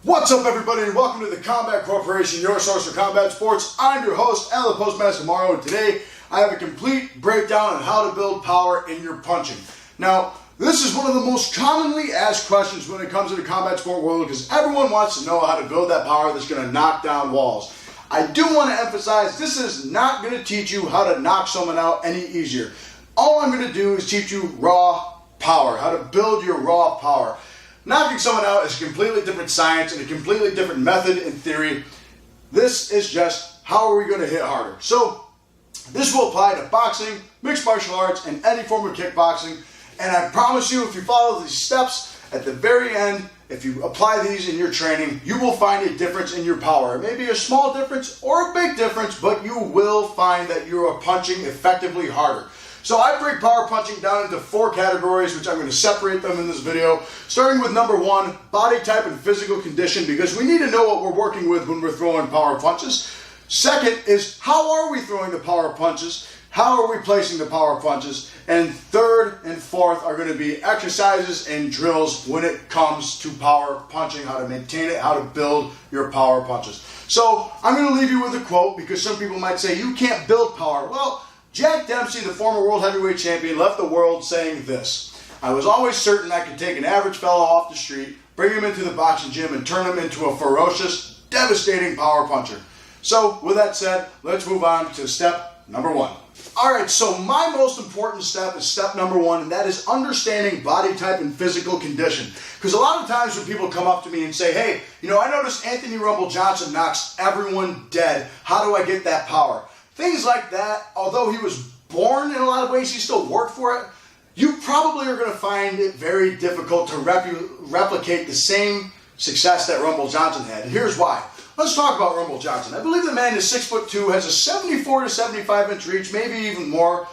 What's up, everybody, and welcome to the Combat Corporation, your source for combat sports. I'm your host, and the Postmaster Mario, and today I have a complete breakdown on how to build power in your punching. Now, this is one of the most commonly asked questions when it comes to the combat sport world because everyone wants to know how to build that power that's going to knock down walls. I do want to emphasize this is not going to teach you how to knock someone out any easier. All I'm going to do is teach you raw power, how to build your raw power. Knocking someone out is a completely different science and a completely different method and theory. This is just how are we going to hit harder. So this will apply to boxing, mixed martial arts, and any form of kickboxing. And I promise you, if you follow these steps at the very end, if you apply these in your training, you will find a difference in your power. It may be a small difference or a big difference, but you will find that you are punching effectively harder. So I break power punching down into 4 categories, which I'm going to separate them in this video. Starting with number 1, body type and physical condition, because we need to know what we're working with when we're throwing power punches. Second is how are we throwing the power punches? How are we placing the power punches? And third and fourth are going to be exercises and drills when it comes to power punching, how to maintain it, how to build your power punches. So I'm going to leave you with a quote because some people might say you can't build power. Well, Jack Dempsey, the former world heavyweight champion, left the world saying this: "I was always certain I could take an average fellow off the street, bring him into the boxing gym, and turn him into a ferocious, devastating power puncher." So with that said, let's move on to step number 1. Alright, so my most important step is step number 1, and that is understanding body type and physical condition. Because a lot of times when people come up to me and say, hey, I noticed Anthony Rumble Johnson knocks everyone dead. How do I get that power? Things like that, although he was born in a lot of ways, he still worked for it. You probably are going to find it very difficult to replicate the same success that Rumble Johnson had. And here's why. Let's talk about Rumble Johnson. I believe the man is 6'2", has a 74 to 75 inch reach, maybe even more,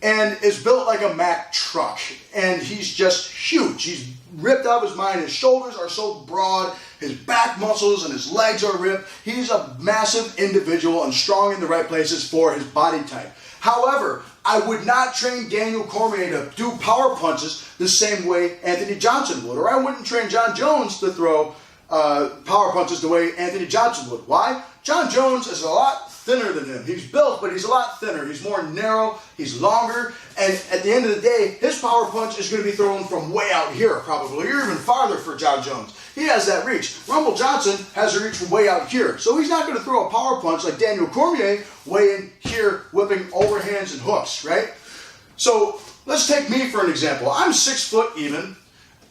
and is built like a Mack truck. And he's just huge. He's ripped out of his mind. His shoulders are so broad. His back muscles and his legs are ripped. He's a massive individual and strong in the right places for his body type. However, I would not train Daniel Cormier to do power punches the same way Anthony Johnson would. Or I wouldn't train John Jones to throw power punches the way Anthony Johnson would. Why? John Jones is a lot thinner than him. He's built, but he's a lot thinner. He's more narrow, he's longer, and at the end of the day, his power punch is going to be thrown from way out here, probably, or even farther for John Jones. He has that reach. Rumble Johnson has a reach from way out here, so he's not going to throw a power punch like Daniel Cormier way in here, whipping overhands and hooks, right? So let's take me for an example. I'm 6 foot even.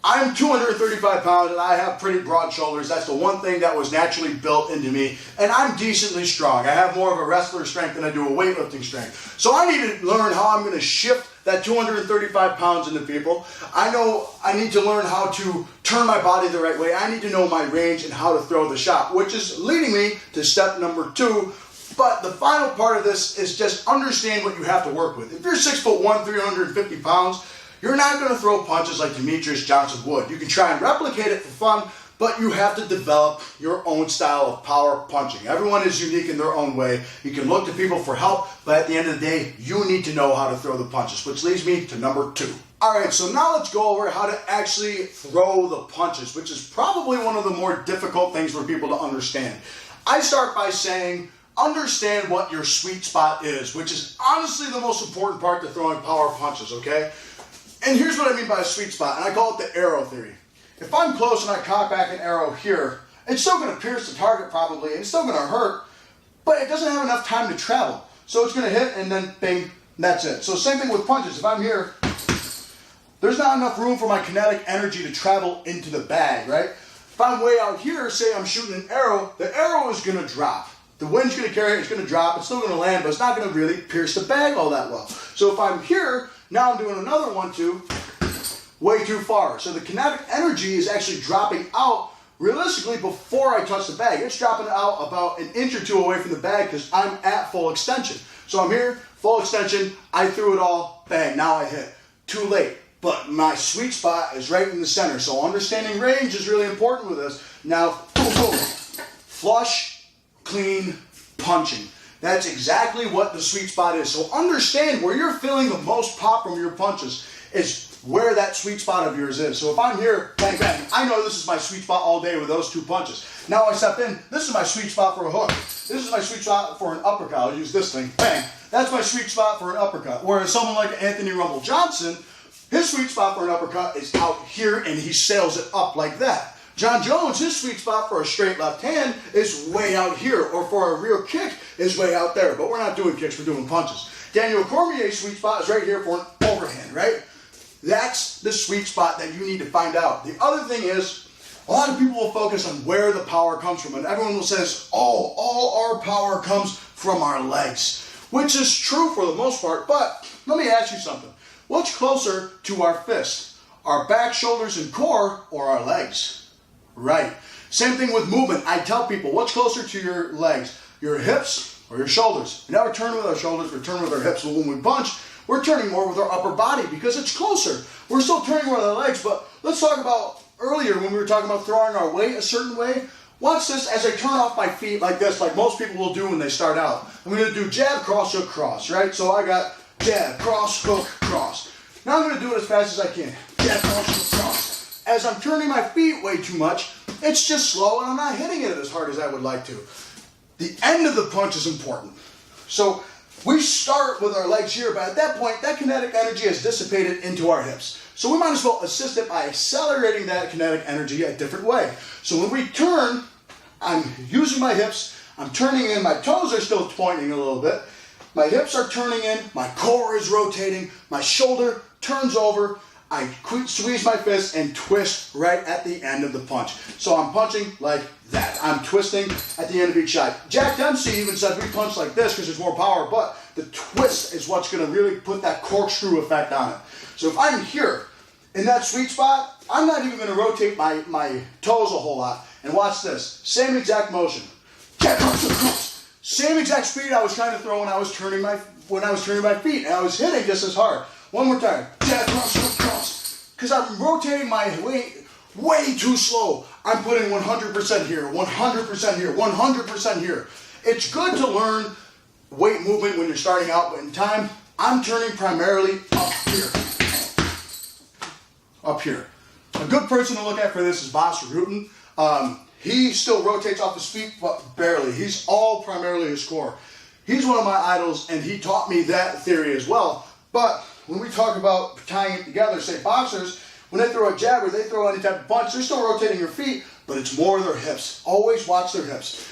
I'm 235 pounds and I have pretty broad shoulders. That's the one thing that was naturally built into me. And I'm decently strong. I have more of a wrestler strength than I do a weightlifting strength. So I need to learn how I'm going to shift that 235 pounds into people. I know I need to learn how to turn my body the right way. I need to know my range and how to throw the shot, which is leading me to step number 2. But the final part of this is just understand what you have to work with. If you're 6'1", 350 pounds, you're not going to throw punches like Demetrius Johnson would. You can try and replicate it for fun, but you have to develop your own style of power punching. Everyone is unique in their own way. You can look to people for help, but at the end of the day, you need to know how to throw the punches, which leads me to number 2. Alright, so now let's go over how to actually throw the punches, which is probably one of the more difficult things for people to understand. I start by saying, understand what your sweet spot is, which is honestly the most important part to throwing power punches, okay? And here's what I mean by a sweet spot, and I call it the arrow theory. If I'm close and I cock back an arrow here, it's still going to pierce the target probably, and it's still going to hurt, but it doesn't have enough time to travel. So it's going to hit, and then bing, and that's it. So same thing with punches. If I'm here, there's not enough room for my kinetic energy to travel into the bag, right? If I'm way out here, say I'm shooting an arrow, the arrow is going to drop. The wind's going to carry it, it's going to drop, it's still going to land, but it's not going to really pierce the bag all that well. So if I'm here, now I'm doing another 1-2, way too far. So the kinetic energy is actually dropping out realistically before I touch the bag. It's dropping out about an inch or 2 away from the bag because I'm at full extension. So I'm here, full extension, I threw it all, bang, now I hit. Too late. But my sweet spot is right in the center. So understanding range is really important with this. Now, boom, boom, flush, clean, punching. That's exactly what the sweet spot is. So understand where you're feeling the most pop from your punches is where that sweet spot of yours is. So if I'm here, bang, bang, I know this is my sweet spot all day with those 2 punches. Now I step in, this is my sweet spot for a hook. This is my sweet spot for an uppercut. I'll use this thing, bang. That's my sweet spot for an uppercut. Whereas someone like Anthony Rumble Johnson, his sweet spot for an uppercut is out here and he sails it up like that. John Jones, his sweet spot for a straight left hand is way out here, or for a real kick is way out there. But we're not doing kicks, we're doing punches. Daniel Cormier's sweet spot is right here for an overhand, right? That's the sweet spot that you need to find out. The other thing is, a lot of people will focus on where the power comes from, and everyone will say, oh, all our power comes from our legs, which is true for the most part, but let me ask you something. What's closer to our fist? Our back, shoulders, and core, or our legs? Right. Same thing with movement. I tell people, what's closer to your legs? Your hips or your shoulders? We never turn with our shoulders, we turn with our hips. When we punch, we're turning more with our upper body because it's closer. We're still turning with our legs, but let's talk about earlier when we were talking about throwing our weight a certain way. Watch this as I turn off my feet like this, like most people will do when they start out. I'm going to do jab, cross, hook, cross, right? So I got jab, cross, hook, cross. Now I'm going to do it as fast as I can. Jab, cross, hook, cross. As I'm turning my feet way too much, it's just slow and I'm not hitting it as hard as I would like to. The end of the punch is important. So we start with our legs here, but at that point, that kinetic energy has dissipated into our hips. So we might as well assist it by accelerating that kinetic energy a different way. So when we turn, I'm using my hips, I'm turning in, my toes are still pointing a little bit, my hips are turning in, my core is rotating, my shoulder turns over, I squeeze my fist and twist right at the end of the punch. So I'm punching like that. I'm twisting at the end of each shot. Jack Dempsey even said we punch like this because there's more power, but the twist is what's going to really put that corkscrew effect on it. So if I'm here in that sweet spot, I'm not even going to rotate my toes a whole lot. And watch this. Same exact motion. Same exact speed I was trying to throw when I was turning my feet, and I was hitting just as hard. One more time. Because I'm rotating my weight way too slow. I'm putting 100% here, 100% here, 100% here. It's good to learn weight movement when you're starting out, but in time, I'm turning primarily up here. Up here. A good person to look at for this is Bas Rutten. He still rotates off his feet, but barely. He's all primarily his core. He's one of my idols, and he taught me that theory as well. But when we talk about tying it together, say boxers, when they throw a jab or they throw any type of punch, they're still rotating your feet, but it's more their hips. Always watch their hips.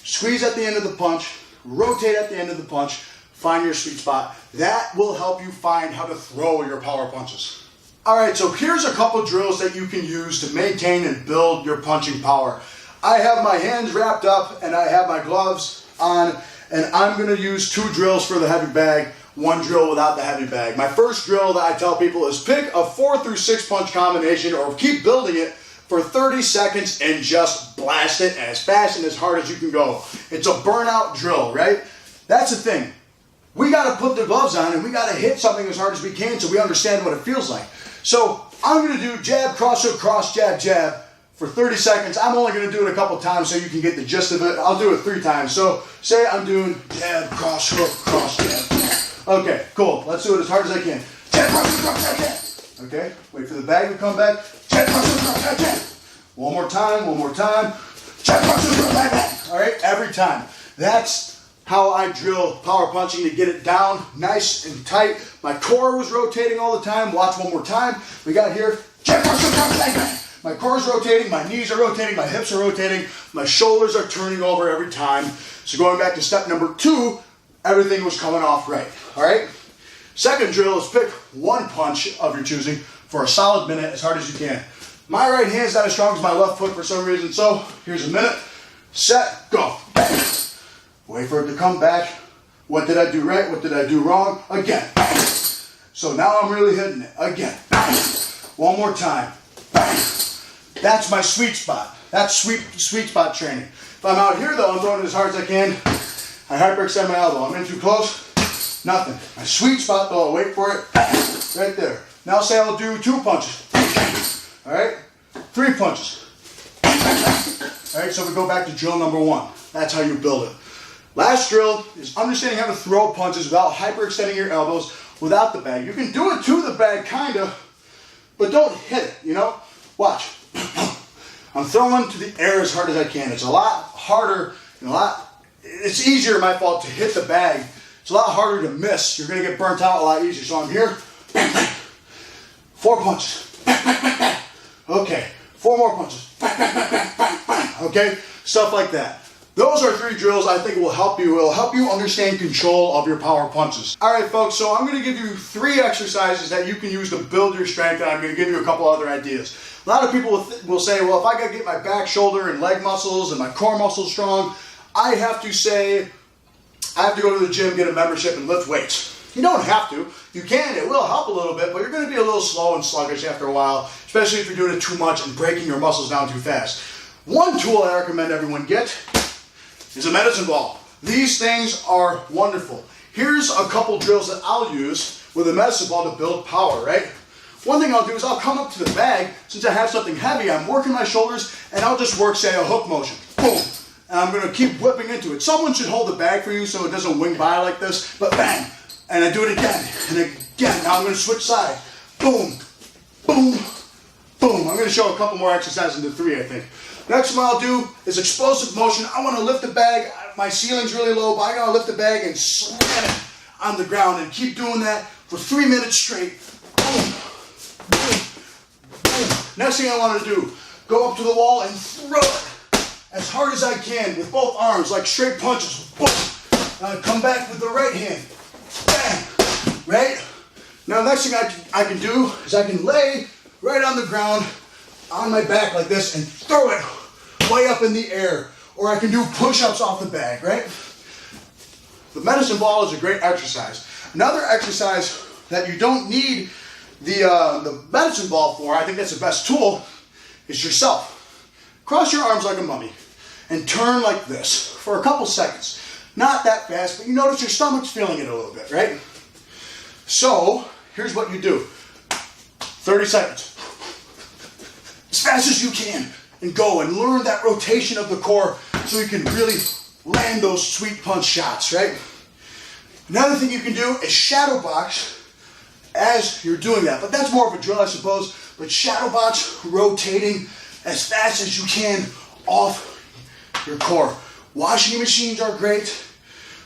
Squeeze at the end of the punch, rotate at the end of the punch, find your sweet spot. That will help you find how to throw your power punches. All right, so here's a couple drills that you can use to maintain and build your punching power. I have my hands wrapped up and I have my gloves on, and I'm going to use 2 drills for the heavy bag, 1 drill without the heavy bag. My first drill that I tell people is pick a 4 through 6 punch combination or keep building it for 30 seconds and just blast it as fast and as hard as you can go. It's a burnout drill, right? That's the thing. We got to put the gloves on and we got to hit something as hard as we can so we understand what it feels like. So I'm going to do jab, cross, hook, cross, jab, jab for 30 seconds. I'm only going to do it a couple times so you can get the gist of it. I'll do it 3 times. So say I'm doing jab, cross, hook, cross, jab, jab. Okay, cool. Let's do it as hard as I can. Jab, cross, hook, cross, jab, jab. Okay, wait for the bag to come back. Jab, cross, hook, cross, jab, jab. One more time, one more time. Jab, cross, hook, cross, jab, jab. All right, every time. That's how I drill power punching to get it down nice and tight. My core was rotating all the time. Watch one more time. We got here. My core is rotating, my knees are rotating, my hips are rotating, my shoulders are turning over every time. So going back to step number 2, everything was coming off right. All right? Second drill is pick 1 punch of your choosing for a solid minute as hard as you can. My right hand's not as strong as my left foot for some reason, so here's a minute. Set, go. Wait for it to come back. What did I do right? What did I do wrong? Again. So now I'm really hitting it. Again. One more time. That's my sweet spot. That's sweet spot training. If I'm out here though, I'm throwing it as hard as I can. I hyperextend my elbow. I'm in too close. Nothing. My sweet spot though, I'll wait for it. Right there. Now say I'll do 2 punches. Alright? 3 punches. Alright, so we go back to drill number 1. That's how you build it. Last drill is understanding how to throw punches without hyperextending your elbows without the bag. You can do it to the bag, kind of, but don't hit it, you know? Watch. I'm throwing to the air as hard as I can. It's a lot harder and it's easier, my fault, to hit the bag. It's a lot harder to miss. You're gonna get burnt out a lot easier. So I'm here, 4 punches. Okay, 4 more punches. Okay, stuff like that. Those are 3 drills I think will help you. It'll help you understand control of your power punches. All right, folks, so I'm going to give you 3 exercises that you can use to build your strength, and I'm going to give you a couple other ideas. A lot of people will say, well, if I got to get my back, shoulder, and leg muscles and my core muscles strong, I have to go to the gym, get a membership, and lift weights. You don't have to. You can. It will help a little bit, but you're going to be a little slow and sluggish after a while, especially if you're doing it too much and breaking your muscles down too fast. One tool I recommend everyone get is a medicine ball. These things are wonderful. Here's a couple drills that I'll use with a medicine ball to build power, right? One thing I'll do is I'll come up to the bag. Since I have something heavy, I'm working my shoulders, and I'll just work, say, a hook motion. Boom. And I'm going to keep whipping into it. Someone should hold the bag for you so it doesn't wing by like this, but bang. And I do it again and again. Now I'm going to switch side. Boom, boom, boom. I'm going to show a couple more exercises into 3, I think. Next one I'll do is explosive motion. I want to lift the bag. My ceiling's really low, but I got to lift the bag and slam it on the ground and keep doing that for 3 minutes straight. Boom, boom, boom. Next thing I want to do, go up to the wall and throw it as hard as I can with both arms, like straight punches. Boom. Now come back with the right hand. Bang. Right? Now the next thing I can do is I can lay right on the ground on my back like this and throw it way up in the air. Or I can do push-ups off the bag, right? The medicine ball is a great exercise. Another exercise that you don't need the medicine ball for, I think that's the best tool, is yourself. Cross your arms like a mummy and turn like this for a couple seconds. Not that fast, but you notice your stomach's feeling it a little bit, right? So, here's what you do. 30 seconds. As fast as you can, and go and learn that rotation of the core so you can really land those sweet punch shots, right? Another thing you can do is shadow box as you're doing that, but that's more of a drill, I suppose. But shadow box, rotating as fast as you can off your core. Washing machines are great.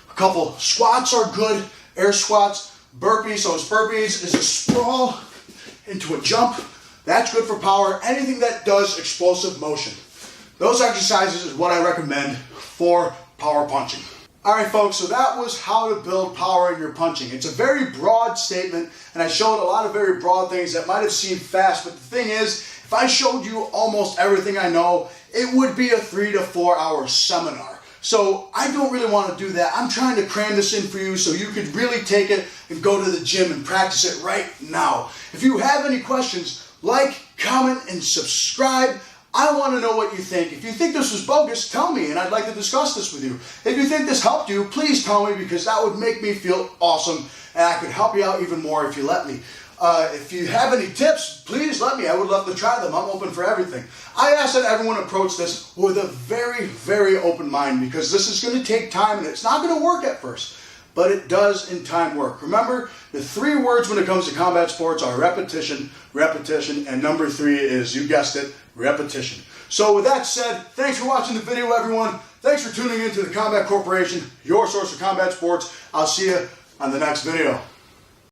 A couple squats are good. Air squats, burpees. So burpees is a sprawl into a jump. That's good for power. Anything that does explosive motion. Those exercises is what I recommend for power punching. All right, folks, so that was how to build power in your punching. It's a very broad statement, and I showed a lot of very broad things that might have seemed fast, but the thing is, if I showed you almost everything I know, it would be a 3 to 4 hour seminar. So I don't really want to do that. I'm trying to cram this in for you so you could really take it and go to the gym and practice it right now. If you have any questions, like, comment, and subscribe. I want to know what you think. If you think this was bogus, tell me, and I'd like to discuss this with you. If you think this helped you, please tell me, because that would make me feel awesome, and I could help you out even more if you let me. If you have any tips, please let me. I would love to try them. I'm open for everything. I ask that everyone approach this with a very, very open mind, because this is going to take time, and it's not going to work at first. But it does in time work. Remember, the 3 words when it comes to combat sports are repetition, repetition, and number 3 is, you guessed it, repetition. So with that said, thanks for watching the video, everyone. Thanks for tuning in to the Combat Corporation, your source for combat sports. I'll see you on the next video.